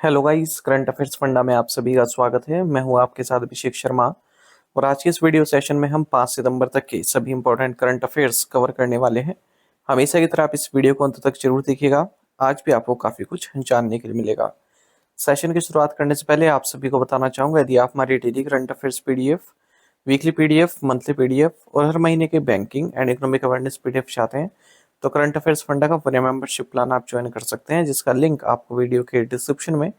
Hello guys, current affairs funda में आप सभी का स्वागत है। मैं हूं आपके साथ अभिषेक शर्मा और आज के इस वीडियो सेशन में हम 5 सितंबर तक के सभी इंपॉर्टेंट करंट अफेयर्स कवर करने वाले हैं। हमेशा की तरह आप इस वीडियो को अंत तक जरूर देखिएगा। आज भी आपको काफ़ी कुछ जानने के लिए मिलेगा। सेशन की शुरुआत करने से पहले आप सभी को बताना चाहूँगा, यदि आप हमारी daily current affairs PDF, weekly PDF, monthly PDF और हर महीने के banking and economic awareness PDF चाहते हैं तो करंट अफेयर्स फंडा का वन मेंबरशिप प्लान आप ज्वाइन कर सकते हैं, जिसका लिंक आपको वीडियो के डिस्क्रिप्शन में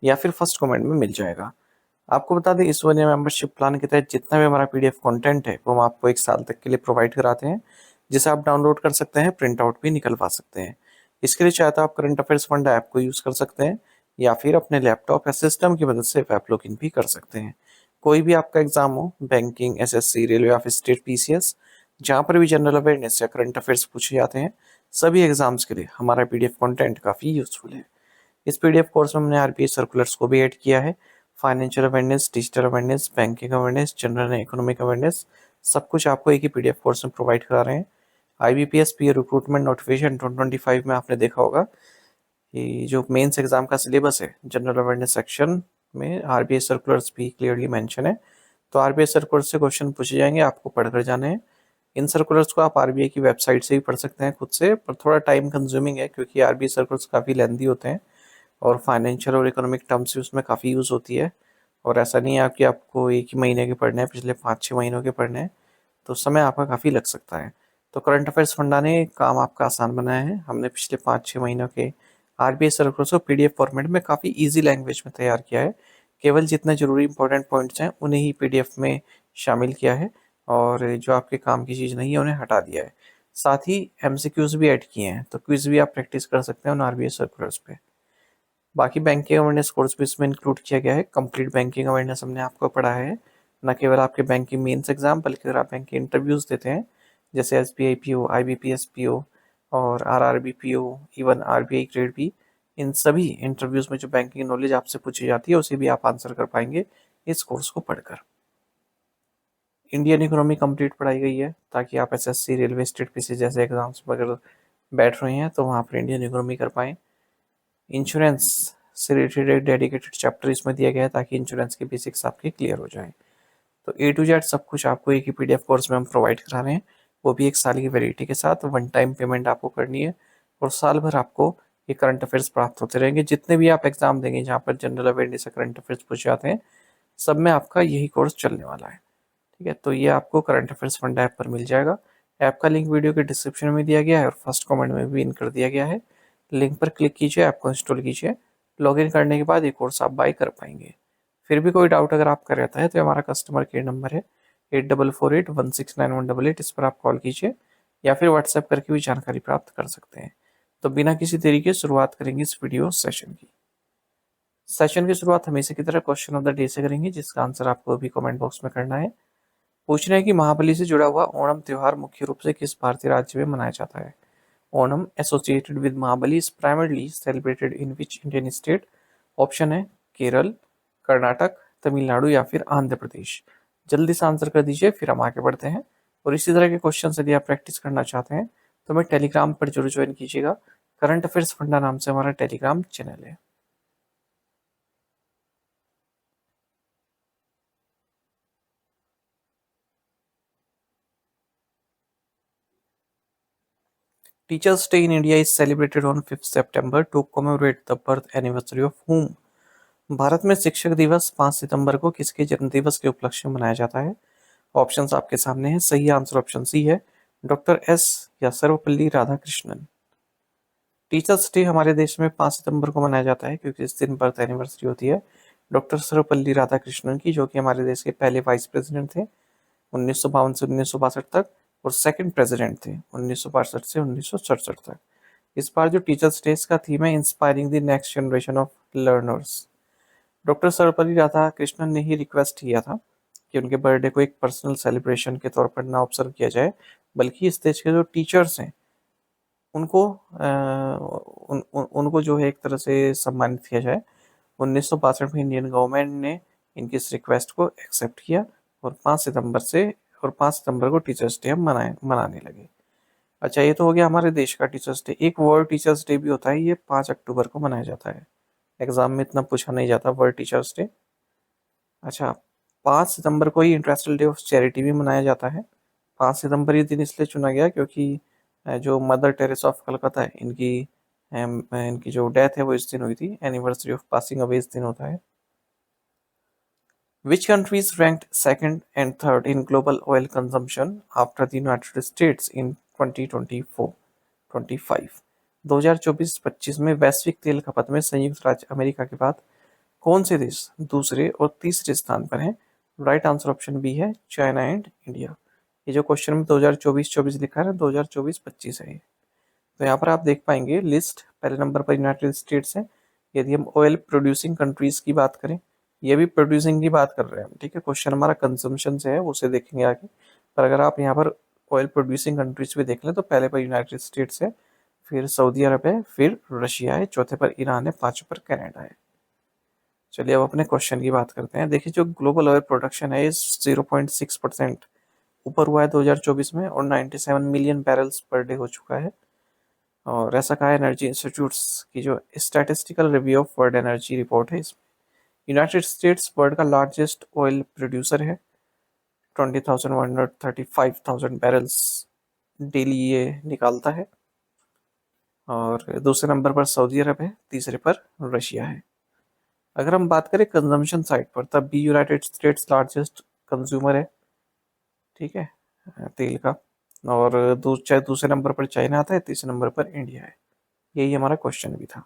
या फिर फर्स्ट कमेंट में मिल जाएगा। आपको बता दें, इस वन ईयर मेंबरशिप प्लान के तहत जितना भी हमारा पीडीएफ कंटेंट है वो हम आपको 1 साल तक के लिए प्रोवाइड कराते हैं, जिसे आप डाउनलोड कर सकते हैं, प्रिंट आउट भी निकलवा सकते हैं। इसके लिए चाहे तो आप करंट अफेयर्स फंडा ऐप को यूज़ कर सकते हैं या फिर अपने लैपटॉप या सिस्टम की मदद से वेब लॉगिन भी कर सकते हैं। कोई भी आपका एग्जाम हो, बैंकिंग, एसएससी, रेलवे या फिर स्टेट पीसीएस, जहाँ पर भी जनरल अवेयरनेस या करंट अफेयर्स पूछे जाते हैं, सभी एग्जाम्स के लिए हमारा पीडीएफ कंटेंट काफ़ी यूजफुल है। इस पीडीएफ कोर्स में हमने आरबीआई सर्कुलर्स को भी ऐड किया है। Financial awareness, digital awareness, banking awareness, general and economic awareness, सब कुछ आपको एक ही पीडीएफ कोर्स में प्रोवाइड करा रहे हैं। आईबीपीएस पीओ रिक्रूटमेंट नोटिफिकेशन 2025 में आपने देखा होगा कि जो मेंस एग्जाम का सिलेबस है, जनरल अवेयरनेस सेक्शन में आरबीआई सर्कुलर्स भी क्लियरली मेंशन है। तो आरबीआई सर्कुलर से क्वेश्चन पूछे जाएंगे, आपको पढ़कर जाने हैं। इन सर्कुलर्स को आप आरबीआई की वेबसाइट से भी पढ़ सकते हैं खुद से, पर थोड़ा टाइम कंज्यूमिंग है क्योंकि आरबीआई सर्कुलर्स काफ़ी लेंदी होते हैं और फाइनेंशियल और इकोनॉमिक टर्म्स भी उसमें काफ़ी यूज़ होती है। और ऐसा नहीं है कि आपको एक ही महीने के पढ़ने हैं, पिछले 5-6 महीनों के पढ़ने हैं, तो समय आपका काफ़ी लग सकता है। तो करंट अफेयर्स फंडा ने काम आपका आसान बनाया है। हमने पिछले 5-6 महीनों के आरबीआई सर्कुलर्स को पीडीएफ फॉर्मेट में काफ़ी ईजी लैंग्वेज में तैयार किया है। केवल जितने जरूरी इंपॉर्टेंट पॉइंट्स हैं उन्हें ही पीडीएफ में शामिल किया है और जो आपके काम की चीज़ नहीं है उन्हें हटा दिया है। साथ ही एमसीक्यूज भी ऐड किए हैं, तो क्विज भी आप प्रैक्टिस कर सकते हैं उन आरबीआई सर्कुलर्स पे। बाकी बैंकिंग अवेयरनेस कोर्स भी इसमें इंक्लूड किया गया है। कंप्लीट बैंकिंग अवेयरनेस हमने आपको पढ़ा है, न केवल आपके बैंकिंग मेंस एग्जाम बल्कि अगर आप बैंकिंग इंटरव्यूज देते हैं, जैसे एसबीआई पीओ, आईबीपीएस पीओ और RRB PO, even RBI grade B, इन सभी इंटरव्यूज में जो बैंकिंग नॉलेज आपसे पूछी जाती है उसे भी आप आंसर कर पाएंगे इस कोर्स को पढ़कर। इंडियन इकोनॉमी कंप्लीट पढ़ाई गई है ताकि आप एसएससी, रेलवे, स्टेट पीसी जैसे एग्जाम्स में अगर बैठ रहे हैं तो वहाँ पर इंडियन इकोनॉमी कर पाएँ। इंश्योरेंस से रिलेटेड डेडिकेटेड चैप्टर इसमें दिया गया है ताकि इंश्योरेंस की बेसिक्स आपके क्लियर हो जाए। तो ए टू जेड सब कुछ आपको एक ही पीडीएफ कोर्स में हम प्रोवाइड करा रहे हैं, वो भी 1 साल की वैलिडिटी के साथ। वन टाइम पेमेंट आपको करनी है और साल भर आपको ये करंट अफेयर्स प्राप्त होते रहेंगे। जितने भी आप एग्जाम देंगे जहाँ पर जनरल अवेयरनेस या करंट अफेयर्स पूछे जाते हैं, सब में आपका यही कोर्स चलने वाला है। ठीक है, तो ये आपको करंट अफेयर्स फंड ऐप पर मिल जाएगा। ऐप का लिंक वीडियो के डिस्क्रिप्शन में दिया गया है और फर्स्ट कमेंट में भी इन कर दिया गया है। लिंक पर क्लिक कीजिए, ऐप को इंस्टॉल कीजिए। लॉगिन करने के बाद ये कोर्स आप बाय कर पाएंगे। फिर भी कोई डाउट अगर आपका रहता है तो हमारा कस्टमर केयर नंबर है 8448169188। इस पर आप कॉल कीजिए या फिर व्हाट्सएप करके भी जानकारी प्राप्त कर सकते हैं। तो बिना किसी देरी के शुरुआत करेंगे इस वीडियो सेशन की। सेशन की शुरुआत हमेशा की तरह क्वेश्चन ऑफ द डे से करेंगे, जिसका आंसर आपको अभी कमेंट बॉक्स में करना है। पूछ रहे हैं कि महाबली से जुड़ा हुआ ओणम त्योहार मुख्य रूप से किस भारतीय राज्य में मनाया जाता है। Onam associated with Mahabali is primarily celebrated in which Indian state. Option है केरल, कर्नाटक, तमिलनाडु या फिर आंध्र प्रदेश। जल्दी से आंसर कर दीजिए, फिर हम आगे बढ़ते हैं। और इसी तरह के क्वेश्चन यदि आप प्रैक्टिस करना चाहते हैं तो हमें टेलीग्राम पर जरूर ज्वाइन कीजिएगा। करंट अफेयर्स फंडा नाम से हमारा टेलीग्राम चैनल है। Teachers' Day in India is celebrated on 5th September to commemorate the birth anniversary of whom? Bharat में शिक्षक दिवस 5 सितंबर को किसके जन्म दिवस के उपलक्ष्य में मनाया जाता है। ऑप्शंस आपके सामने हैं। सही आंसर ऑप्शन सी है, डॉक्टर एस या सर्वपल्ली राधाकृष्णन। टीचर्स डे हमारे देश में 5 सितंबर को मनाया जाता है क्योंकि इस दिन बर्थ एनिवर्सरी होती है डॉक्टर सर्वपल्ली राधाकृष्णन की, जो कि हमारे देश के पहले वाइस प्रेसिडेंट थे 1952 से 1962 तक, और सेकंड प्रेसिडेंट थे 1962 से 1967 तक। इस बार जो टीचर्स डे का थीम है inspiring the next generation of learners. Doctor Sarvepalli Radhakrishnan ने ही रिक्वेस्ट किया था कि उनके बर्थडे को एक पर्सनल सेलिब्रेशन के तौर पर ना ऑब्जर्व किया जाए, बल्कि इस देश के जो टीचर्स हैं उनको उनको जो है एक तरह से सम्मानित किया जाए। 1962 में इंडियन गवर्नमेंट ने इनकी इस रिक्वेस्ट को एक्सेप्ट किया और 5 सितंबर को टीचर्स डे हम मनाने लगे। अच्छा, ये तो हो गया हमारे देश का टीचर्स डे। एक वर्ल्ड टीचर्स डे भी होता है, ये 5 अक्टूबर को मनाया जाता है एग्जाम में इतना पूछा नहीं जाता वर्ल्ड टीचर्स डे। अच्छा, 5 सितंबर को ही इंटरनेशनल डे ऑफ चैरिटी भी मनाया जाता है। 5 सितंबर ये दिन इसलिए चुना गया क्योंकि जो मदर टेरेसा ऑफ कलकत्ता है, इनकी जो डेथ है वो इस दिन हुई थी। एनिवर्सरी ऑफ पासिंग अवे इस दिन होता है। Which countries ranked second and third in global oil consumption after the United States in 2024-25? 2024-25 में वैश्विक तेल खपत में संयुक्त राज्य अमेरिका के बाद कौन से देश दूसरे और तीसरे स्थान पर हैं? राइट आंसर ऑप्शन बी है, चाइना एंड इंडिया। ये जो क्वेश्चन में 2024-24 लिखा है ना, 2024-25 है ये। तो यहाँ पर आप देख पाएंगे लिस्ट, पहले नंबर पर यूनाइटेड स्टेट्स है। यदि हम ऑयल प्रोड्यूसिंग कंट्रीज की बात करें, ये भी प्रोड्यूसिंग की बात कर रहे हैं हम, ठीक है। क्वेश्चन हमारा कंजम्पशन से है, उसे देखेंगे आगे। पर अगर आप यहाँ पर ऑयल प्रोड्यूसिंग कंट्रीज भी देख लें तो पहले पर यूनाइटेड स्टेट्स है, फिर सऊदी अरब है, फिर रशिया है, चौथे पर ईरान है, पांचवें पर कनाडा है। चलिए अब अपने क्वेश्चन की बात करते हैं। देखिए, जो ग्लोबल ऑयल प्रोडक्शन है इस 0.6% ऊपर हुआ है 2024 में, और 97 मिलियन बैरल्स पर डे हो चुका है। और ऐसा कहा है एनर्जी इंस्टीट्यूट्स की जो statistical review of world energy report है, इसमें यूनाइटेड स्टेट्स वर्ल्ड का लार्जेस्ट ऑयल प्रोड्यूसर है। 20,135,000 बैरल्स डेली ये निकालता है। और दूसरे नंबर पर सऊदी अरब है, तीसरे पर रशिया है। अगर हम बात करें कंजम्पशन साइड पर, तब भी यूनाइटेड स्टेट्स लार्जेस्ट कंज्यूमर है, ठीक है, तेल का। और दूसरे नंबर पर चाइना आता है, तीसरे नंबर पर इंडिया है। यही हमारा क्वेश्चन भी था।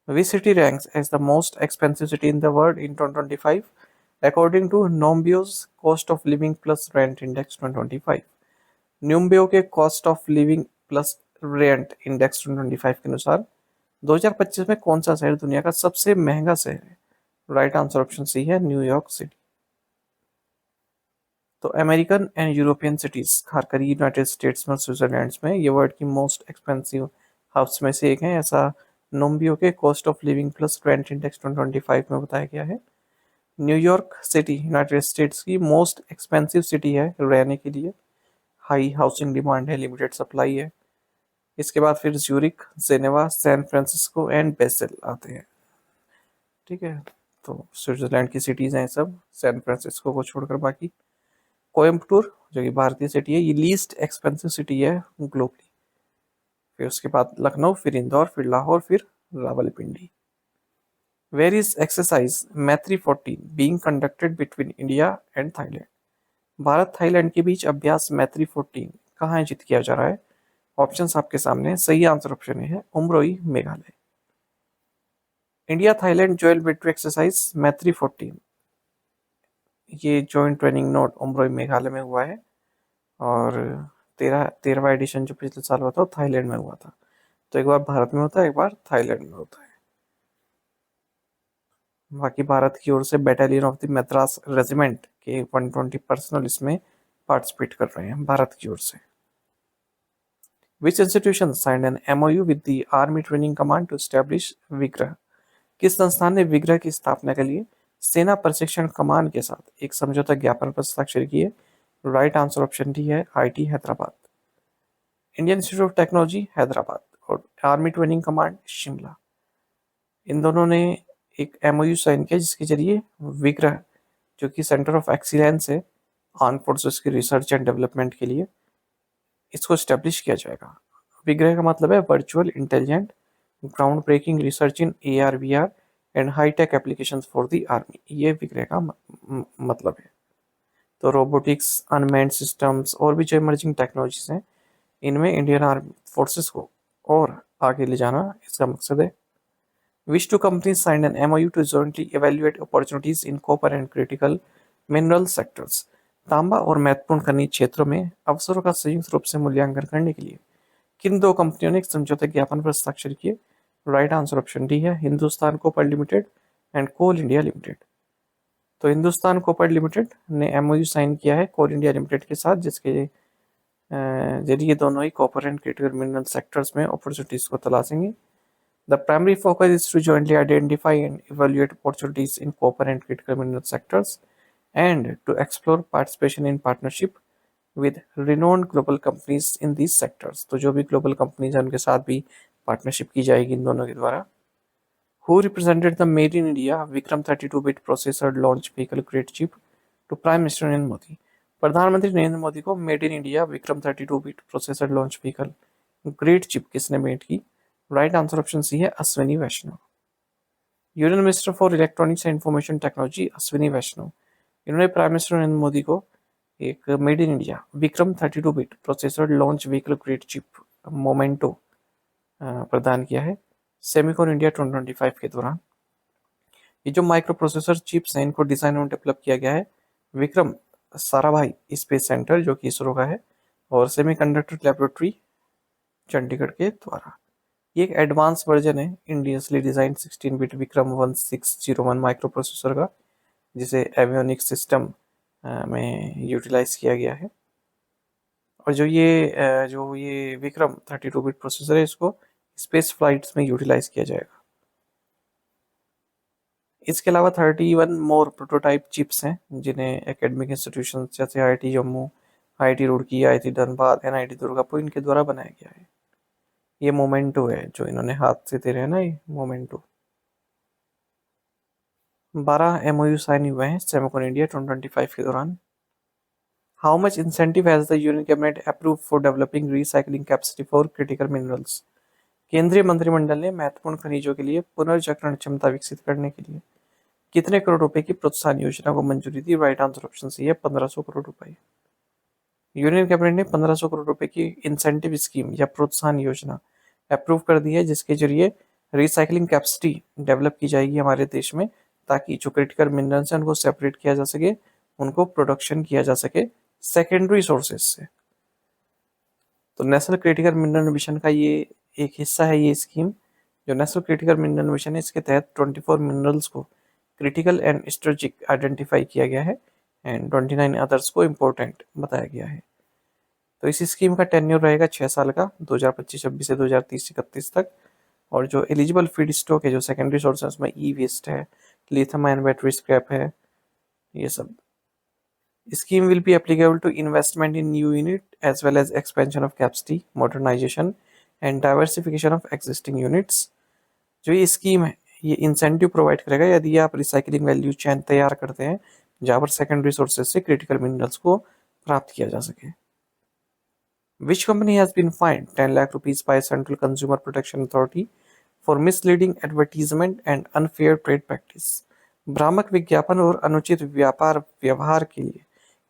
Which city ranks as the most expensive city in the world in 2025 according to Numbio's Cost of Living Plus Rent Index 2025? न्यूम्बियो के cost of living plus rent index 2025 के अनुसार 2025 में कौन सा शहर दुनिया का सबसे महंगा शहर है? राइट आंसर ऑप्शन सी है, न्यूयॉर्क सिटी। तो अमेरिकन एंड यूरोपियन सिटीज खासकर यूनाइटेड स्टेट्स में, स्विट्जरलैंड में, ये वर्ल्ड की मोस्ट एक्सपेंसिव हब्स में से एक है, ऐसा नोम्बियो के cost of living plus rent index 2025 में बताया गया है। न्यूयॉर्क सिटी यूनाइटेड स्टेट्स की मोस्ट एक्सपेंसिव सिटी है रहने के लिए। हाई हाउसिंग डिमांड है, लिमिटेड सप्लाई है। इसके बाद फिर Zurich, Geneva, San Francisco and Basel आते हैं, ठीक है। तो स्विट्जरलैंड की सिटीज़ हैं सब, सैन फ्रांसिस्को को छोड़कर बाकी। कोयम्बटूर जो कि भारतीय सिटी है, ये लीस्ट एक्सपेंसिव सिटी है ग्लोबली। फिर उसके बाद लखनऊ, फिर इंदौर, फिर लाहौर, फिर रावलपिंडी। वेयर इज एक्सरसाइज मैत्री 14 being conducted between India and Thailand? Bharat Thailand के बीच अभ्यास मैत्री 14 कहाँ आयोजित किया जा रहा है? ऑप्शंस आपके सामने। सही आंसर ऑप्शन है Umroi, Meghalaya. India Thailand joint military exercise मैत्री 14, ये joint training note Umroi Meghalaya में हुआ है। और 13वां एडिशन जो पिछले साल हुआ था वो थाईलैंड में हुआ था। तो एक बार भारत में होता है, एक बार थाईलैंड में होता है। बाकी भारत की ओर से battalion of the Madras regiment के 120 पर्सनल इसमें पार्टिसिपेट कर रहे हैं भारत की ओर से। Which institution signed an MOU with the army training command to establish Vigrah? किस संस्थान ने विग्रह की स्थापना के लिए सेना प्रशिक्षण कमान के साथ एक समझौता ज्ञापन पर हस्ताक्षर किए? राइट आंसर ऑप्शन डी है, IIT Hyderabad. Indian institute of technology Hyderabad और आर्मी ट्रेनिंग कमांड शिमला, इन दोनों ने एक MOU साइन किया जिसके जरिए विग्रह जो कि सेंटर ऑफ एक्सीलेंस है आर्म फोर्सेस की रिसर्च एंड डेवलपमेंट के लिए, इसको स्टैब्लिश किया जाएगा। विग्रह का मतलब है virtual intelligent ground breaking research in AR/VR and high tech application for the army, ये विग्रह का मतलब है। तो रोबोटिक्स, अनमैन्ड सिस्टम्स और भी जो इमर्जिंग टेक्नोलॉजीज हैं, इनमें इंडियन आर्मी फोर्सेस को और आगे ले जाना इसका मकसद है। Which two companies signed an MOU to jointly evaluate opportunities in copper and critical mineral sectors? तांबा और महत्वपूर्ण खनिज क्षेत्रों में अवसरों का संयुक्त रूप से मूल्यांकन करने के लिए किन दो कंपनियों ने एक समझौता ज्ञापन पर हस्ताक्षर किए? राइट आंसर ऑप्शन डी है, Hindustan Copper Limited and Coal India Limited. तो हिंदुस्तान कॉपर लिमिटेड ने MOU साइन किया है कोल इंडिया लिमिटेड के साथ, जिसके जरिए दोनों ही copper and critical mineral sectors में अपॉर्चुनिटीज को तलाशेंगे। The primary focus is to jointly identify and evaluate opportunities in copper and critical mineral sectors and to explore participation in partnership with renowned global companies in these sectors। तो जो भी global companies हैं उनके साथ भी partnership की जाएगी इन दोनों के द्वारा। Who represented the Made in India Vikram 32-bit processor launch vehicle grade chip to Prime Minister Narendra Modi? प्रधानमंत्री नरेंद्र मोदी को मेड इन इंडिया विक्रम 32-बिट processor launch vehicle grade chip किसने भेंट की? राइट आंसर ऑप्शन सी है Ashwini Vaishnav. Union minister for electronics and information technology Ashwini Vaishnav, इन्होंने prime minister Narendra Modi को एक मेड इन इंडिया विक्रम 32-बिट processor launch vehicle grade chip memento प्रदान किया है सेमिकॉन इंडिया 2025 के दौरान। ये जो माइक्रो प्रोसेसर चिप्स हैं इनको डिजाइन और डेवलप किया गया है विक्रम साराभाई स्पेस सेंटर जो कि इसरो का है और सेमीकंडक्टर लैबोरेटरी चंडीगढ़ के द्वारा। ये एक एडवांस वर्जन है इंडियसली डिजाइन 16-बिट विक्रम 1601 माइक्रो प्रोसेसर का, जिसे एवियोनिक्स सिस्टम में यूटिलाइज किया गया है। और जो ये विक्रम 32-बिट प्रोसेसर है इसको स्पेस फ्लाइट्स में यूटिलाइज किया जाएगा। इसके अलावा 31 मोर प्रोटोटाइप चिप्स हैं जिन्हें एकेडमिक इंस्टीट्यूशन जैसे IIT Jammu, IIT Roorkee, IIT Dhanbad, NIT Durgapur इनके द्वारा बनाया गया है। ये मोमेंटो है जो इन्होंने हाथ से दे रहे हैं ना, ये मोमेंटो। 12 MOU साइन हुए हैं सेमिकॉन इंडिया 2025 के दौरान। How much incentive has the union cabinet approve for developing recycling capacity for critical minerals? केंद्रीय मंत्रिमंडल ने महत्वपूर्ण खनिजों के लिए पुनर्चक्रण क्षमता विकसित करने के लिए कितने करोड़ रुपए की प्रोत्साहन योजना को मंजूरी दी? राइट आंसर ऑप्शन सी है 1500 करोड़ रुपए। यूनियन कैबिनेट ने 1500 करोड़ रुपए की इंसेंटिव स्कीम या प्रोत्साहन योजना अप्रूव कर दी है जिसके जरिए रिसाइकलिंग कैपेसिटी डेवलप की जाएगी हमारे देश में, ताकि जो क्रिटिकल मिनरल्स हैं उनको सेपरेट किया जा सके, उनको प्रोडक्शन किया जा सके सेकेंडरी सोर्सेज से। तो नेशनल क्रिटिकल मिनरल मिशन का ये एक हिस्सा है ये स्कीम। जो नेशनल क्रिटिकल मिनरल मिशन है इसके तहत 24 मिनरल्स को क्रिटिकल एंड स्ट्रेटेजिक आइडेंटिफाई किया गया है एंड 29 अदर्स को इम्पोर्टेंट बताया गया है। तो इस स्कीम का टेन्योर रहेगा 6 साल का 2025-26 से 2030-31 तक। और जो एलिजिबल फीड स्टॉक है जो सेकेंडरी सोर्सेस में ई वेस्ट है, लिथियम आयन बैटरी स्क्रैप है, ये सब। Scheme will be applicable to investment in new unit as well as expansion of capacity, modernization and diversification of existing units। जो ये scheme है ये इंसेंटिव प्रोवाइड करेगा यदि आप रिसाइकलिंग वैल्यू चेन तैयार करते हैं जहां पर सेकेंडरी सोर्सेज से क्रिटिकल मिनरल्स को प्राप्त किया जा सके। Which company has been fined 10 lakh rupees by Central Consumer Protection Authority for misleading advertisement and unfair trade practice? भ्रामक विज्ञापन और अनुचित व्यापार व्यवहार के लिए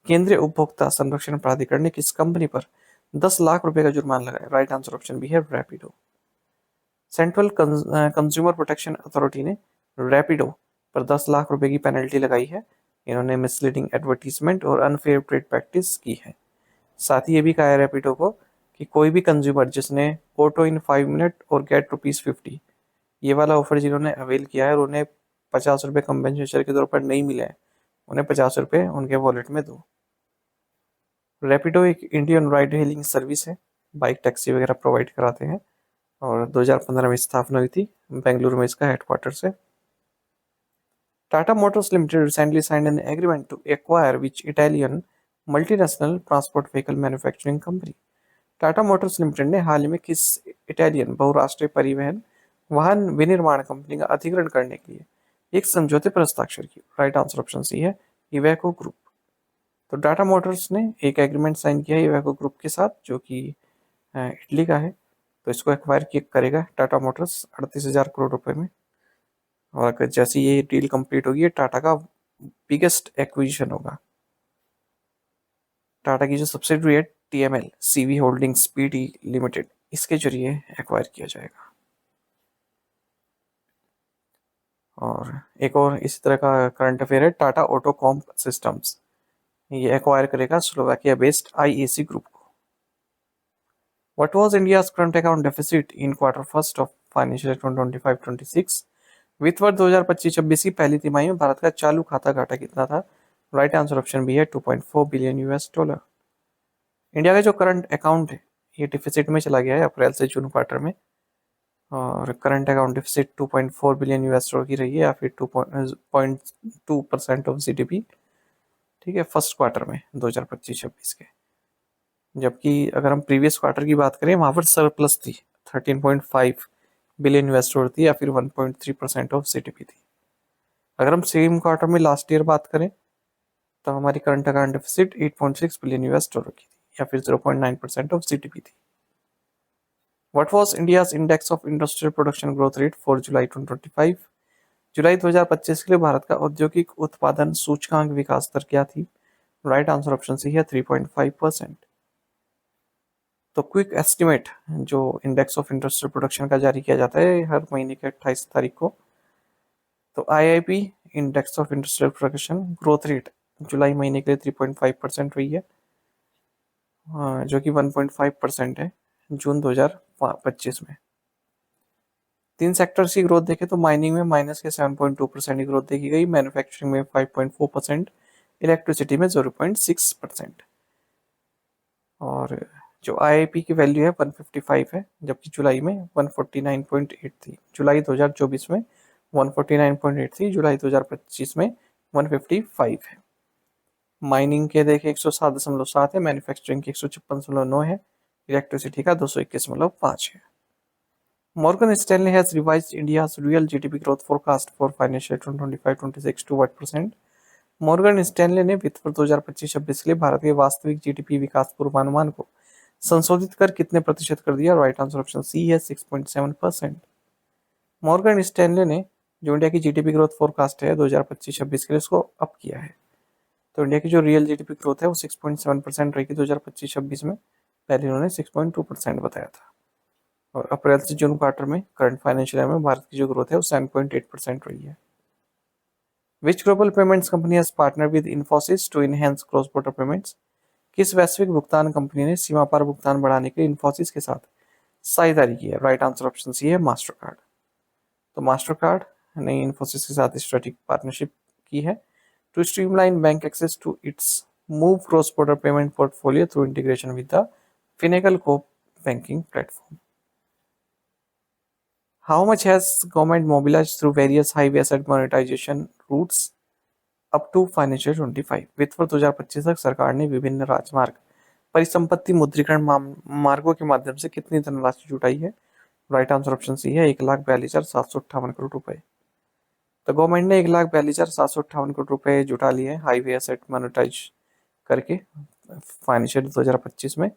केंद्रीय उपभोक्ता संरक्षण प्राधिकरण ने किस कंपनी पर 10 लाख रुपए का जुर्माना लगाया? राइट आंसर ऑप्शन बी है Rapido. Central consumer protection authority ने रैपिडो पर 10 लाख रुपए की पेनल्टी लगाई है। इन्होंने मिसलीडिंग एडवर्टीजमेंट और अनफेयर ट्रेड प्रैक्टिस की है। साथ ही ये भी कहा है रैपिडो को कि कोई भी कंज्यूमर जिसने ऑटो इन 5 मिनट और गेट ₹50 ये वाला ऑफर जिन्होंने अवेल किया है और उन्हें 50 रुपये कंपेंसेशन के तौर पर नहीं मिले हैं, उन्हें 50 रुपये उनके वॉलेट में दो। रैपिडो एक इंडियन राइड हेलिंग सर्विस है, बाइक टैक्सी वगैरह प्रोवाइड कराते हैं और 2015 में स्थापना हुई थी, बेंगलुरु में इसका हेडक्वार्टर्स है। Tata Motors Limited recently signed an agreement to acquire which Italian multinational transport vehicle manufacturing company? Tata Motors Limited ने हाल ही में किस इटालियन बहुराष्ट्रीय परिवहन वाहन विनिर्माण कंपनी का अधिग्रहण करने के लिए एक समझौते पर हस्ताक्षर की? राइट आंसर ऑप्शन सी है इवेको ग्रुप। तो टाटा मोटर्स ने एक एग्रीमेंट साइन किया है इवेको ग्रुप के साथ जो कि इटली का है। तो इसको एक्वायर करेगा टाटा मोटर्स 38,000 करोड़ रुपए में। और अगर जैसे ये डील कंप्लीट होगी टाटा का बिगेस्ट एक्विजिशन होगा। टाटा की जो सब्सिडरी है TML CV holdings PT limited, इसके जरिए एक्वायर किया जाएगा। और एक और इसी तरह का करंट अफेयर है टाटा ऑटोकॉम सिस्टम्स, ये एक्वायर करेगा स्लोवाकिया बेस्ड IAC ग्रुप को। What was India's current account deficit in quarter first of financial 2025-26? वित्त वर्ष 2025-26 की पहली तिमाही में भारत का चालू खाता घाटा कितना था? राइट आंसर ऑप्शन बी है $2.4 बिलियन। इंडिया का जो करंट अकाउंट है ये डिफिसिट में चला गया है अप्रैल से जून क्वार्टर में, और करंट अकाउंट डिफिसिट $2.4 बिलियन की रही है या फिर 2.2% ऑफ GDP, ठीक है, फर्स्ट क्वार्टर में 2025-26 के। जबकि अगर हम प्रीवियस क्वार्टर की बात करें वहां पर सरप्लस थी 13.5 बिलियन यूएस डॉलर थी या फिर 1.3% ऑफ जीडीपी थी। अगर हम सेम क्वार्टर में लास्ट ईयर बात करें तो हमारी current account deficit 8.6 billion US dollar की थी या फिर 0.9% ऑफ जीडीपी थी। What was India's index of industrial production growth rate for जुलाई 2025? जुलाई 2025 के लिए भारत का औद्योगिक उत्पादन सूचकांक विकास दर क्या थी? राइट आंसर ऑप्शन सी है 3.5%। तो क्विक एस्टिमेट जो इंडेक्स ऑफ इंडस्ट्रियल प्रोडक्शन का जारी किया जाता है हर महीने के 28 तारीख को, तो IIP index of industrial production growth rate जुलाई महीने के लिए 3.5% रही है, जो कि 1.5% है जून 2025 में। तीन सेक्टर्स की ग्रोथ देखें तो माइनिंग में माइनस के 7.2% की ग्रोथ देखी गई, मैन्युफैक्चरिंग में 5.4%, इलेक्ट्रिसिटी में 0.6%। और जो आईआईपी की वैल्यू है 155 है, जबकि जुलाई में 149.8 थी। जुलाई 2024 में 149.8 थी, जुलाई 2025 में 155 है। माइनिंग के देखें 107.7 है, मैन्युफैक्चरिंग की 156.9 है, इलेक्ट्रिसिटी का 221.5 है। Morgan Stanley has revised India's real GDP growth forecast for financial 2025-26 to what percent? Morgan Stanley ने वित्त वर्ष 2025-26 के लिए भारत के वास्तविक जीडीपी विकास पूर्वानुमान को संशोधित कर कितने प्रतिशत कर दिया? राइट आंसर ऑप्शन सी है 6.7%। मॉर्गन स्टैनले ने जो इंडिया की जीडीपी ग्रोथ फोरकास्ट है 2025-26 के लिए उसको अप किया है। तो इंडिया की जो रियल जीडीपी ग्रोथ है वो 6.7% रहेगी 2025-26 में, पहले उन्होंने 6.2% बताया था। और अप्रैल से जून क्वार्टर में करंट फाइनेंशियल ईयर में भारत की जो ग्रोथ है वो 7.8% रही है। Which global payments company has partner with Infosys to enhance cross border payments? किस वैश्विक भुगतान कंपनी ने सीमा पार भुगतान बढ़ाने के लिए इन्फोसिस के साथ साझेदारी की है? राइट आंसर ऑप्शन सी है मास्टर कार्ड। तो मास्टर कार्ड ने इन्फोसिस के साथ स्ट्रेटेजिक पार्टनरशिप की है to streamline bank access to its move cross border payment portfolio through integration with the Finacle core banking platform. How much has government mobilized through various highway asset monetization routes up to financial 25? वित्त वर्ष 2025 तक सरकार ने विभिन्न राजमार्ग परिसंपत्ति मुद्रीकरण मार्गों के माध्यम से कितनी धनराशि जुटाई है? राइट आंसर ऑप्शन सी है 1,42,758 करोड़ रुपए। तो गवर्नमेंट ने 1,42,758 करोड़ रुपए जुटा लिए हाईवे एसेट मोनेटाइज करके फाइनेंशियल 2025 में।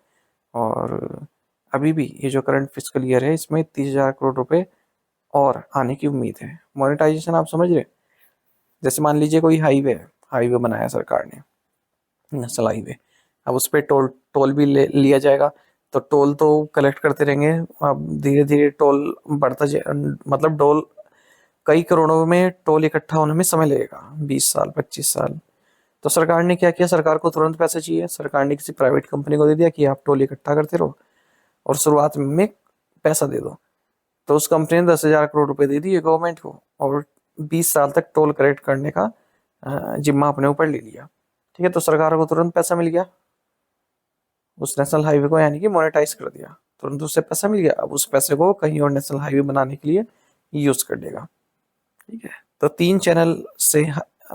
और अभी भी ये जो करंट फिस्कल ईयर है इसमें 30,000 करोड़ रुपए और आने की उम्मीद है। मोनेटाइजेशन आप समझ रहे, जैसे मान लीजिए कोई हाईवे बनाया सरकार ने, नेशनल हाईवे, अब उस पर टोल भी लिया जाएगा, तो टोल तो कलेक्ट करते रहेंगे, अब धीरे धीरे टोल बढ़ता मतलब टोल कई करोड़ों में टोल इकट्ठा होने में समय लगेगा, 20 साल 25 साल। तो सरकार ने क्या किया, सरकार को तुरंत पैसे चाहिए, सरकार ने किसी प्राइवेट कंपनी को दे दिया कि आप टोल इकट्ठा करते रहो और शुरुआत में पैसा दे दो। तो उस कंपनी ने 10,000 करोड़ रुपए दे दिए गवर्नमेंट को और 20 साल तक टोल कलेक्ट करने का जिम्मा अपने ऊपर ले लिया। ठीक है, तो सरकार को तुरंत पैसा मिल गया उस नेशनल हाईवे को, यानी कि मोनेटाइज कर दिया, तुरंत उससे पैसा मिल गया। अब उस पैसे को कहीं और नेशनल हाईवे बनाने के लिए यूज कर देगा। ठीक है, तो 3 चैनल से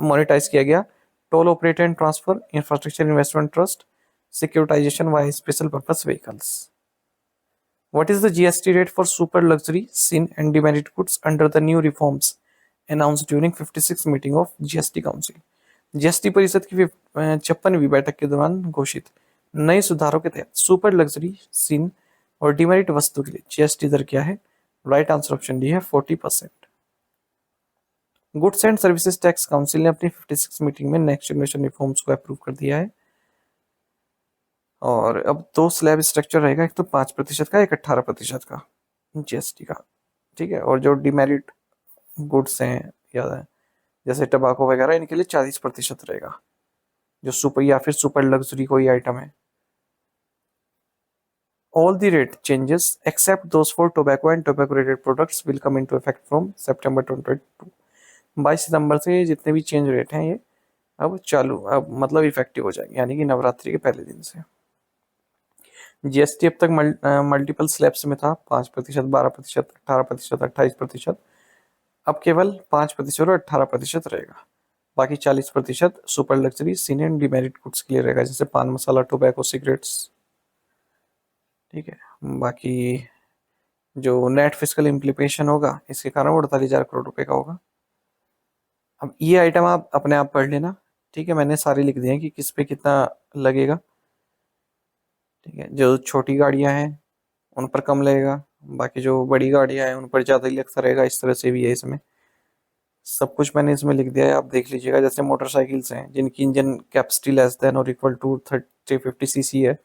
मोनेटाइज किया गया: toll operator and transfer, infrastructure investment trust, securitization via special purpose vehicles. What is the GST rate for super luxury, sin and demerit goods under the new reforms announced during 56th meeting of GST Council? GST परिषद की 56वीं बैठक के दौरान घोषित नए सुधारों के तहत सुपर लग्जरी, सिन और डिमेरिट वस्तु के लिए जीएसटी दर क्या है? राइट आंसर ऑप्शन डी है 40%। Goods and services tax council ने अपनी 56 मीटिंग में नेक्स्ट जनरेशन रिफॉर्म्स को अप्रूव कर दिया है। और अब 2 स्लैब स्ट्रक्चर रहेगा, एक तो 5% का, एक 18% का जीएसटी का। ठीक है, और जो डिमेरिट गुड्स हैं या जैसे टबाको वगैरह, इनके लिए 40% रहेगा, जो सुपर या फिर सुपर लग्जरी कोई आइटम है। All the rate changes except those for tobacco and tobacco related products will come into effect from September 2022। 22 सितंबर से जितने भी चेंज रेट हैं ये अब मतलब इफेक्टिव हो जाएंगे, यानी कि नवरात्रि के पहले दिन से। जीएसटी अब तक मल्टीपल स्लैब्स में था, 5%, 12%, 18%, 28%। अब केवल 5% और 18% रहेगा, बाकी 40% super luxury, senior demerit goods के लिए रहेगा, जैसे पान मसाला, टोबैको, सिगरेट्स। ठीक है, बाकी जो नेट फिजिकल इम्प्लीमेशन होगा इसके कारण वो 48,000 करोड़ रुपए का होगा। अब ये आइटम आप अपने आप पढ़ लेना, ठीक है। मैंने सारे लिख दिए हैं कि किस पे कितना लगेगा, ठीक है। जो छोटी गाड़ियां हैं उन पर कम लगेगा, बाकी जो बड़ी गाड़ियां हैं उन पर ज़्यादा ही लगता रहेगा। इस तरह से भी है इसमें, सब कुछ मैंने इसमें लिख दिया है, आप देख लीजिएगा। जैसे मोटरसाइकिल्स हैं जिनकी इंजन कैपेसिटी लेस देन और इक्वल टू 350 cc है,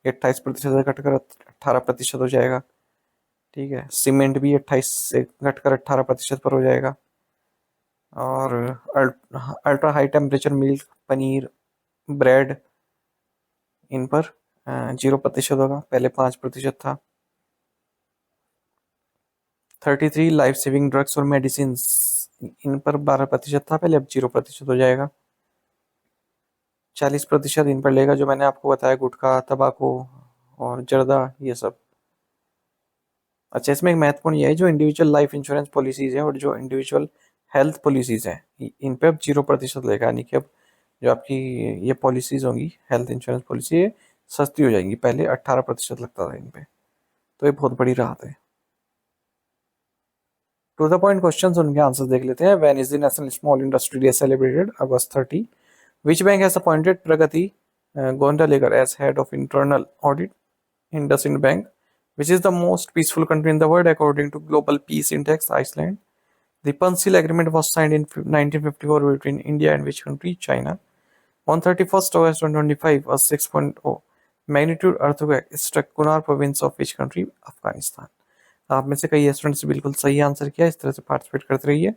28% से घटकर 18% हो जाएगा, ठीक है। सीमेंट भी 28 से घटकर 18% पर हो जाएगा। और ultra high temperature milk, paneer, bread, इन पर 0% होगा, पहले 5% था। 33 लाइफ सेविंग ड्रग्स और मेडिसिन, इन पर 12% था पहले, अब 0% हो जाएगा। 40% इन पर लेगा, जो मैंने आपको बताया, गुटखा, तंबाकू और जर्दा, ये सब। अच्छा, इसमें एक महत्वपूर्ण ये है, जो इंडिविजुअल लाइफ इंश्योरेंस पॉलिसीज है और जो इंडिविजुअल हेल्थ पॉलिसीज हैं, इन पे अब 0% लेगा। यानी कि अब जो आपकी ये पॉलिसीज होंगी, हेल्थ इंश्योरेंस पॉलिसी, ये सस्ती हो जाएंगी। पहले 18% लगता था इन पे, तो ये बहुत बड़ी राहत है। टू द पॉइंट क्वेश्चन, उनके आंसर देख लेते हैं। When is the national small industry day celebrated? August 30. Which bank has appointed Pragati Gondalegar as head of internal audit? IndusInd Bank. Which is the most peaceful country in the world according to Global Peace Index? Iceland. The Pansil Agreement was signed in 1954 between India and which country? China. On 31st August 2025, a 6.0 magnitude earthquake struck Kunar province of which country? Afghanistan. आप में से कई students बिल्कुल सही answer किया, इस तरह से पार्टिसिपेट करते रहिए।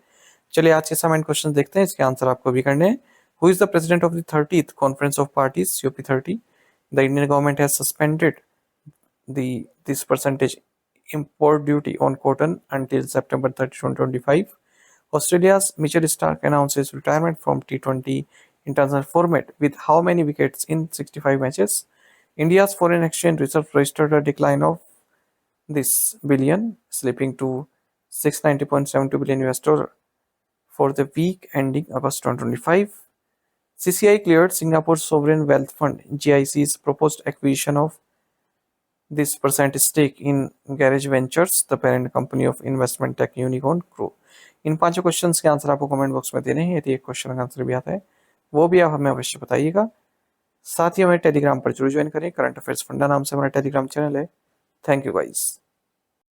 चलिए आज के असाइनमेंट क्वेश्चन देखते हैं, इसके आंसर आपको भी करने हैं। Who is the president of the 30th conference of parties COP30? The Indian government has suspended this percentage import duty on cotton until September 30, 2025. Australia's Mitchell Starc announces retirement from T20 international format with how many wickets in 65 matches? India's foreign exchange reserve registered a decline of this billion, slipping to 690.72 billion US dollar for the week ending August 2025. CCI cleared Singapore's Sovereign Wealth Fund GIC's proposed acquisition of this percent stake in Garage Ventures, the parent company of investment tech unicorn Crow. इन पांचों questions के answer आपको comment box में देने हैं। यदि एक question का answer भी आता है वो भी आप हमें अवश्य बताइएगा। साथ ही हमें टेलीग्राम पर जरूर ज्वाइन करें, करंट अफेयर्स फंडा नाम से हमारा टेलीग्राम चैनल है। Thank you guys.